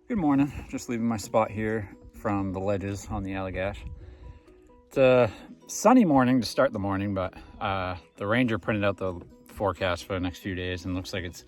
Good morning. Just leaving my spot here from the ledges on the Allagash. It's a sunny morning to start the morning, but the ranger printed out the forecast for the next few days and looks like it's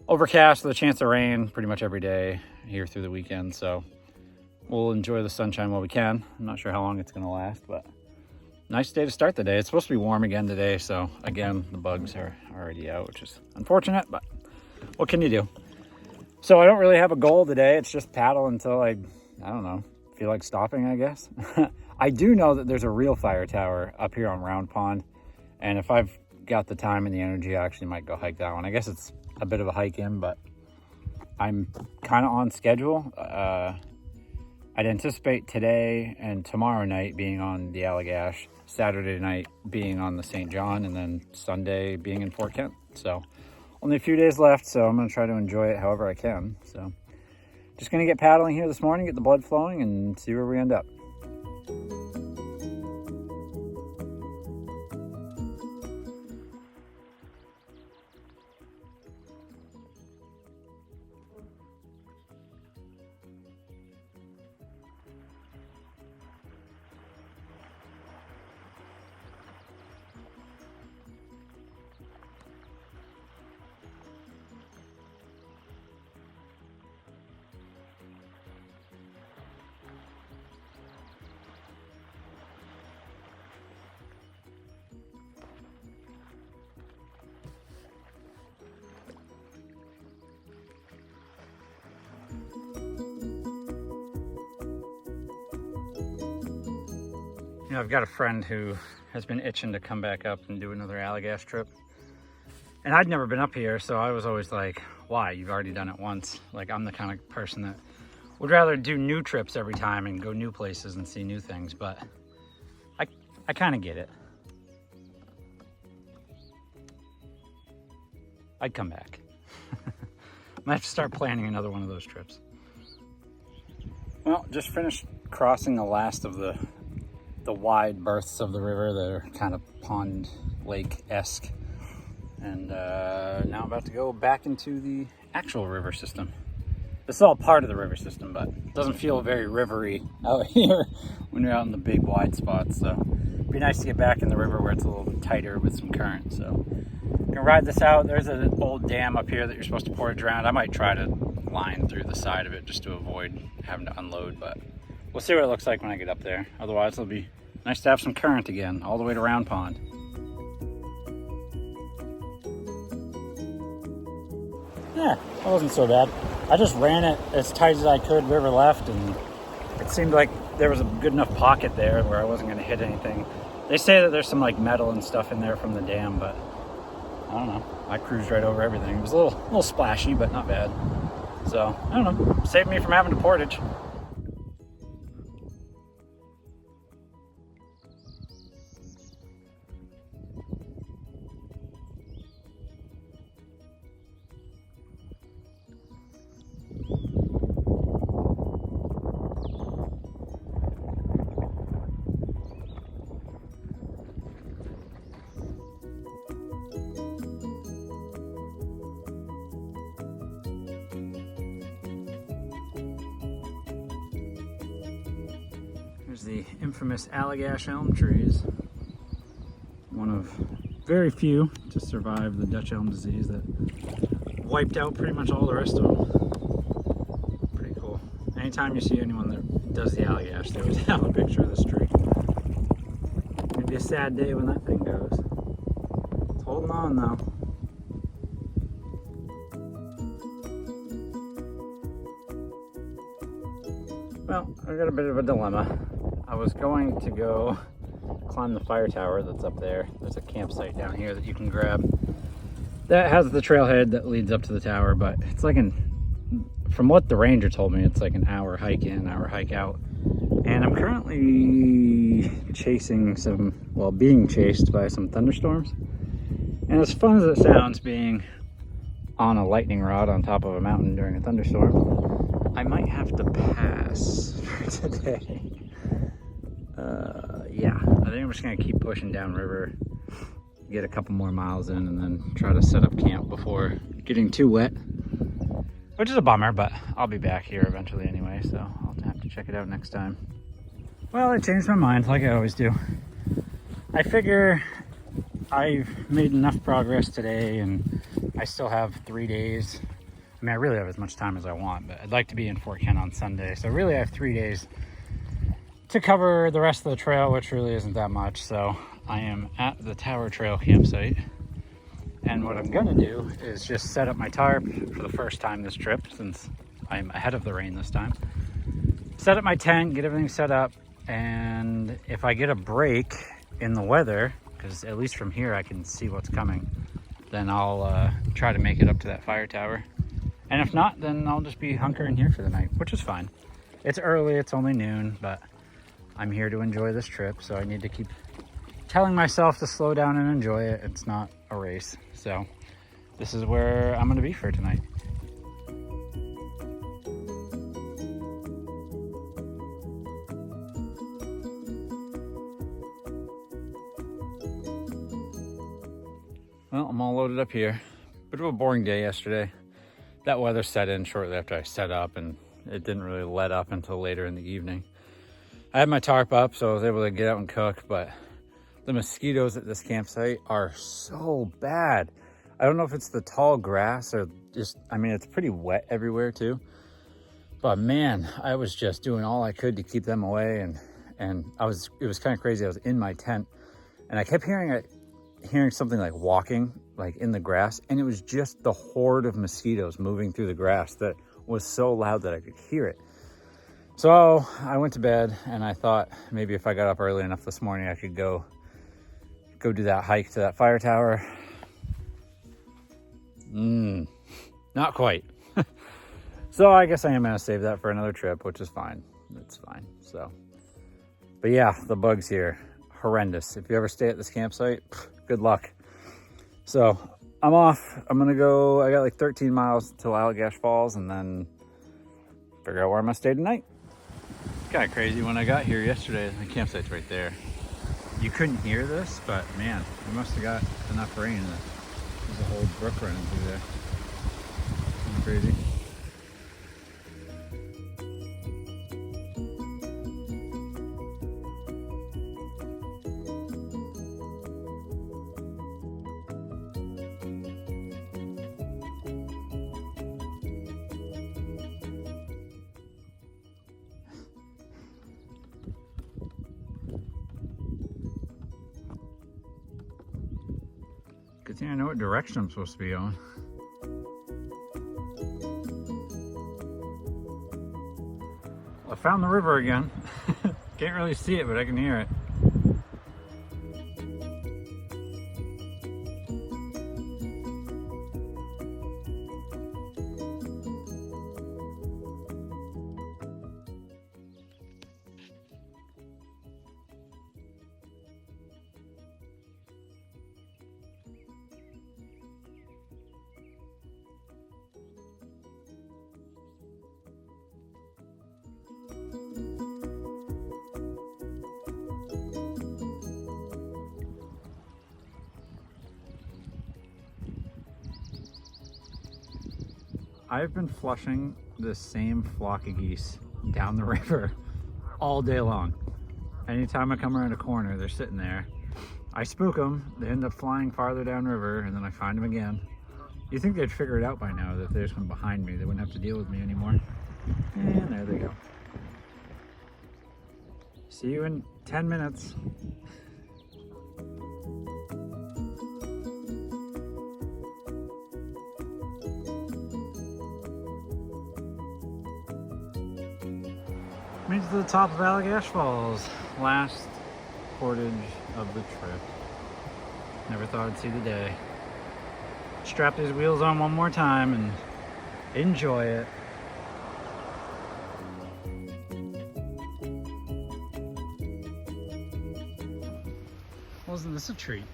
overcast with a chance of rain pretty much every day here through the weekend. So we'll enjoy the sunshine while we can. I'm not sure how long it's going to last, but nice day to start the day. It's supposed to be warm again today, so again, the bugs are already out, which is unfortunate, but what can you do? So I don't really have a goal today. It's just paddle until I don't know, feel like stopping, I guess. I do know that there's a real fire tower up here on Round Pond. And if I've got the time and the energy, I actually might go hike that one. I guess it's a bit of a hike in, but I'm kind of on schedule. I'd anticipate today and tomorrow night being on the Allagash, Saturday night being on the St. John, and then Sunday being in Fort Kent. So only a few days left, so I'm going to try to enjoy it however I can. So just going to get paddling here this morning, get the blood flowing, and see where we end up. You know, I've got a friend who has been itching to come back up and do another Allagash trip. And I'd never been up here, so I was always like, why? You've already done it once. Like, I'm the kind of person that would rather do new trips every time and go new places and see new things, but I kind of get it. I'd come back. Might have to start planning another one of those trips. Well, just finished crossing the last of the wide berths of the river that are kind of pond lake-esque, and now I'm about to go back into the actual river system. This is all part of the river system, but it doesn't feel very rivery out here when you're out in the big wide spots. So it'd be nice to get back in the river where it's a little tighter with some current. So I'm gonna ride this out. There's an old dam up here that you're supposed to portage around. I might try to line through the side of it just to avoid having to unload, but we'll see what it looks like when I get up there. Otherwise, it'll be nice to have some current again, all the way to Round Pond. Yeah, that wasn't so bad. I just ran it as tight as I could, river left, and it seemed like there was a good enough pocket there where I wasn't going to hit anything. They say that there's some like metal and stuff in there from the dam, but I don't know. I cruised right over everything. It was a little splashy, but not bad. So, I don't know. Saved me from having to portage. The infamous Allagash elm trees. One of very few to survive the Dutch elm disease that wiped out pretty much all the rest of them. Pretty cool. Anytime you see anyone that does the Allagash, they always have a picture of this tree. It'd be a sad day when that thing goes. It's holding on though. Well, I got a bit of a dilemma. I was going to go climb the fire tower that's up there. There's a campsite down here that you can grab that has the trailhead that leads up to the tower, but it's like from what the ranger told me, it's like an hour hike in, hour hike out. And I'm currently being chased by some thunderstorms. And as fun as it sounds being on a lightning rod on top of a mountain during a thunderstorm, I might have to pass for today. Yeah, I think I'm just gonna keep pushing downriver, get a couple more miles in, and then try to set up camp before getting too wet. which is a bummer, but I'll be back here eventually anyway, so I'll have to check it out next time. Well, I changed my mind like I always do. I figure I've made enough progress today and I still have 3 days. I mean, I really have as much time as I want, but I'd like to be in Fort Kent on Sunday. So really I have 3 days to cover the rest of the trail, which really isn't that much. So I am at the Tower Trail campsite. And what I'm gonna do is just set up my tarp for the first time this trip, since I'm ahead of the rain this time. Set up my tent, get everything set up, and if I get a break in the weather, because at least from here I can see what's coming, then I'll try to make it up to that fire tower. And if not, then I'll just be hunkering here for the night, which is fine. It's early, it's only noon, but I'm here to enjoy this trip, so I need to keep telling myself to slow down and enjoy it. It's not a race. So this is where I'm gonna be for tonight. Well, I'm all loaded up here. Bit of a boring day yesterday. That weather set in shortly after I set up, and it didn't really let up until later in the evening. I had my tarp up, so I was able to get out and cook, but the mosquitoes at this campsite are so bad. I don't know if it's the tall grass or just, I mean, it's pretty wet everywhere too. But man, I was just doing all I could to keep them away, and it was kind of crazy. I was in my tent and I kept hearing something like walking like in the grass, and it was just the horde of mosquitoes moving through the grass that was so loud that I could hear it. So I went to bed and I thought maybe if I got up early enough this morning, I could go do that hike to that fire tower. Not quite. So I guess I am gonna save that for another trip, which is fine. It's fine. So, but yeah, the bugs here, horrendous. If you ever stay at this campsite, good luck. So I'm off. I'm gonna go, I got like 13 miles till Allagash Falls, and then figure out where I'm gonna stay tonight. It's kind of crazy. When I got here yesterday, the campsite's right there. You couldn't hear this, but man, we must have got enough rain that there's a whole brook running through there. Kind of crazy. Good thing I know what direction I'm supposed to be on. Well, I found the river again. Can't really see it, but I can hear it. I've been flushing the same flock of geese down the river all day long. Anytime I come around a corner, they're sitting there. I spook them, they end up flying farther downriver, and then I find them again. You'd think they'd figure it out by now, that if there's one behind me, they wouldn't have to deal with me anymore. And there they go. See you in 10 minutes. Made it to the top of Allagash Falls. Last portage of the trip. Never thought I'd see the day. Strap these wheels on one more time and enjoy it. Wasn't this a treat?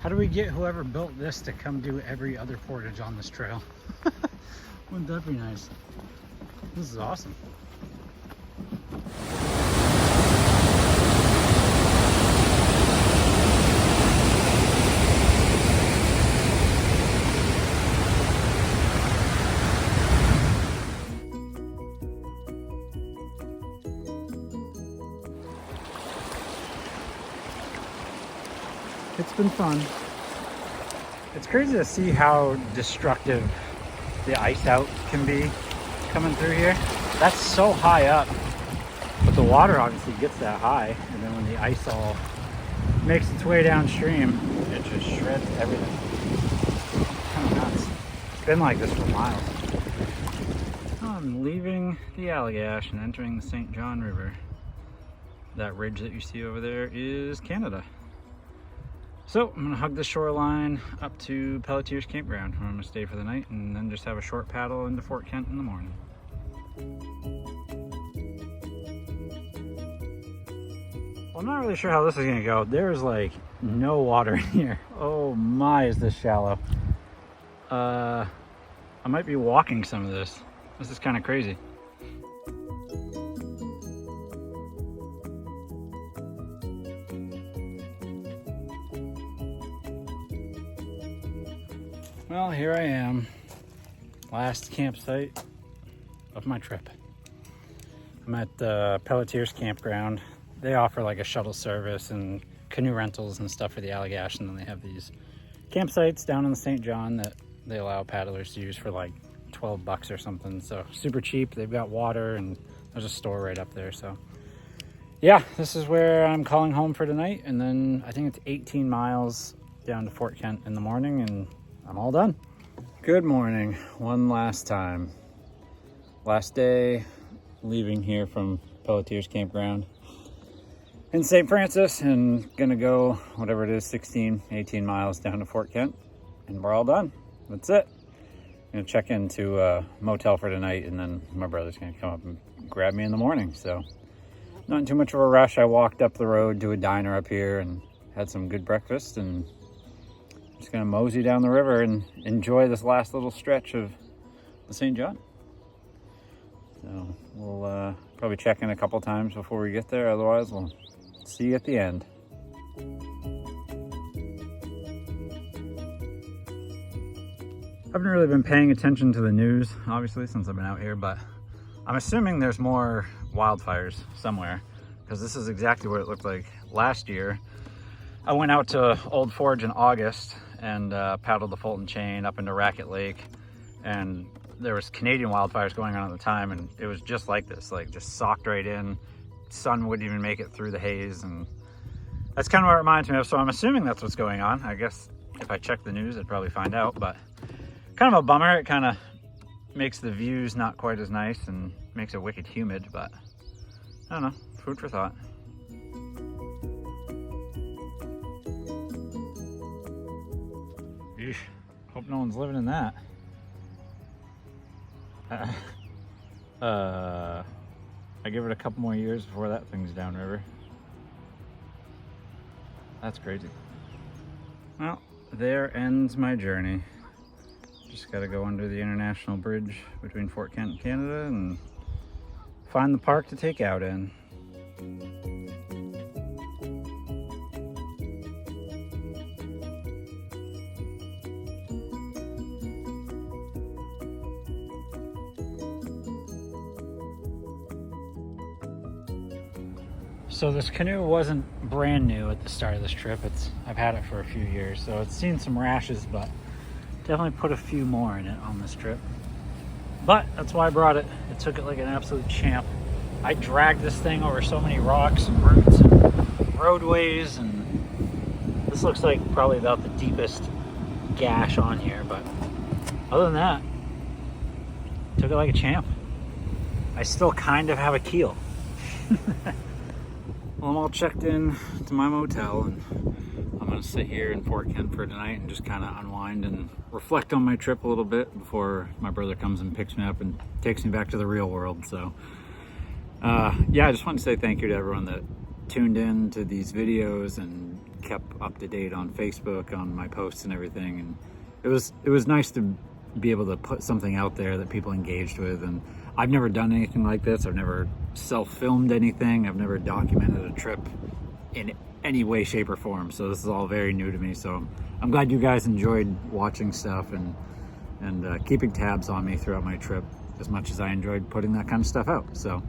How do we get whoever built this to come do every other portage on this trail? Wouldn't that be nice? This is awesome. It's been fun. It's crazy to see how destructive the ice out can be coming through here. That's so high up, but the water obviously gets that high, and then when the ice all makes its way downstream, it just shreds everything. Kind of nuts. It's been like this for miles. I'm leaving the Allagash and entering the St. John River. That ridge that you see over there is Canada. So I'm gonna hug the shoreline up to Pelletiers Campground, where I'm gonna stay for the night, and then just have a short paddle into Fort Kent in the morning. Well, I'm not really sure how this is gonna go. There's like no water in here. Oh my, is this shallow. I might be walking some of this. This is kind of crazy. Well, here I am, last campsite of my trip. I'm at the Pelletiers Campground. They offer like a shuttle service and canoe rentals and stuff for the Allagash, and then they have these campsites down in the St. John that they allow paddlers to use for like 12 bucks or something. So super cheap. They've got water and there's a store right up there. So yeah, this is where I'm calling home for tonight. And then I think it's 18 miles down to Fort Kent in the morning, and I'm all done. Good morning, one last time. Last day leaving here from Pelletiers Campground in St. Francis, and gonna go whatever it is, 16, 18 miles down to Fort Kent, and we're all done. That's it. Gonna check into a motel for tonight, and then my brother's gonna come up and grab me in the morning. So not in too much of a rush. I walked up the road to a diner up here and had some good breakfast, and just gonna mosey down the river and enjoy this last little stretch of the St. John. So we'll probably check in a couple times before we get there. Otherwise, we'll see you at the end. I haven't really been paying attention to the news, obviously, since I've been out here, but I'm assuming there's more wildfires somewhere, because this is exactly what it looked like last year. I went out to Old Forge in August and paddled the Fulton Chain up into Racket Lake, and there was Canadian wildfires going on at the time, and it was just like this, like just socked right in. Sun wouldn't even make it through the haze, and that's kind of what it reminds me of. So I'm assuming that's what's going on. I guess if I check the news, I'd probably find out, but kind of a bummer. It kind of makes the views not quite as nice and makes it wicked humid, but I don't know, food for thought. Eesh, hope no one's living in that. I give it a couple more years before that thing's downriver. That's crazy. Well, there ends my journey. Just gotta go under the international bridge between Fort Kent and Canada and find the park to take out in. So this canoe wasn't brand new at the start of this trip. I've had it for a few years, so it's seen some rashes, but definitely put a few more in it on this trip. But that's why I brought it. It took it like an absolute champ. I dragged this thing over so many rocks and roots and roadways, and this looks like probably about the deepest gash on here, but other than that, took it like a champ. I still kind of have a keel. Well, I'm all checked in to my motel, and I'm gonna sit here in Fort Kent for tonight and just kind of unwind and reflect on my trip a little bit before my brother comes and picks me up and takes me back to the real world. So yeah, I just want to say thank you to everyone that tuned in to these videos and kept up to date on Facebook, on my posts and everything. And it was nice to be able to put something out there that people engaged with. And I've never done anything like this. I've never self-filmed anything. I've never documented a trip in any way, shape, or form. So this is all very new to me. So I'm glad you guys enjoyed watching stuff and keeping tabs on me throughout my trip as much as I enjoyed putting that kind of stuff out. So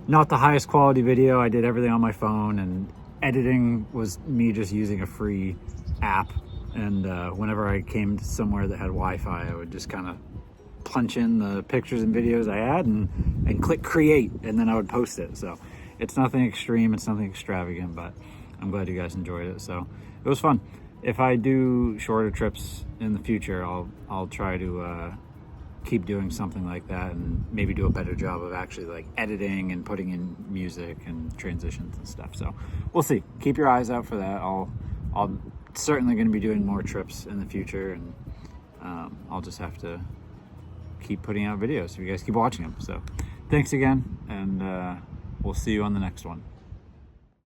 not the highest quality video. I did everything on my phone, and editing was me just using a free app, and whenever I came to somewhere that had Wi-Fi, I would just kind of punch in the pictures and videos I had and click create, and then I would post it. So it's nothing extreme, it's nothing extravagant, but I'm glad you guys enjoyed it. So it was fun. If I do shorter trips in the future, I'll try to keep doing something like that, and maybe do a better job of actually like editing and putting in music and transitions and stuff. So we'll see. Keep your eyes out for that. I'll certainly going to be doing more trips in the future, and I'll just have to keep putting out videos so you guys keep watching them. So thanks again, and we'll see you on the next one.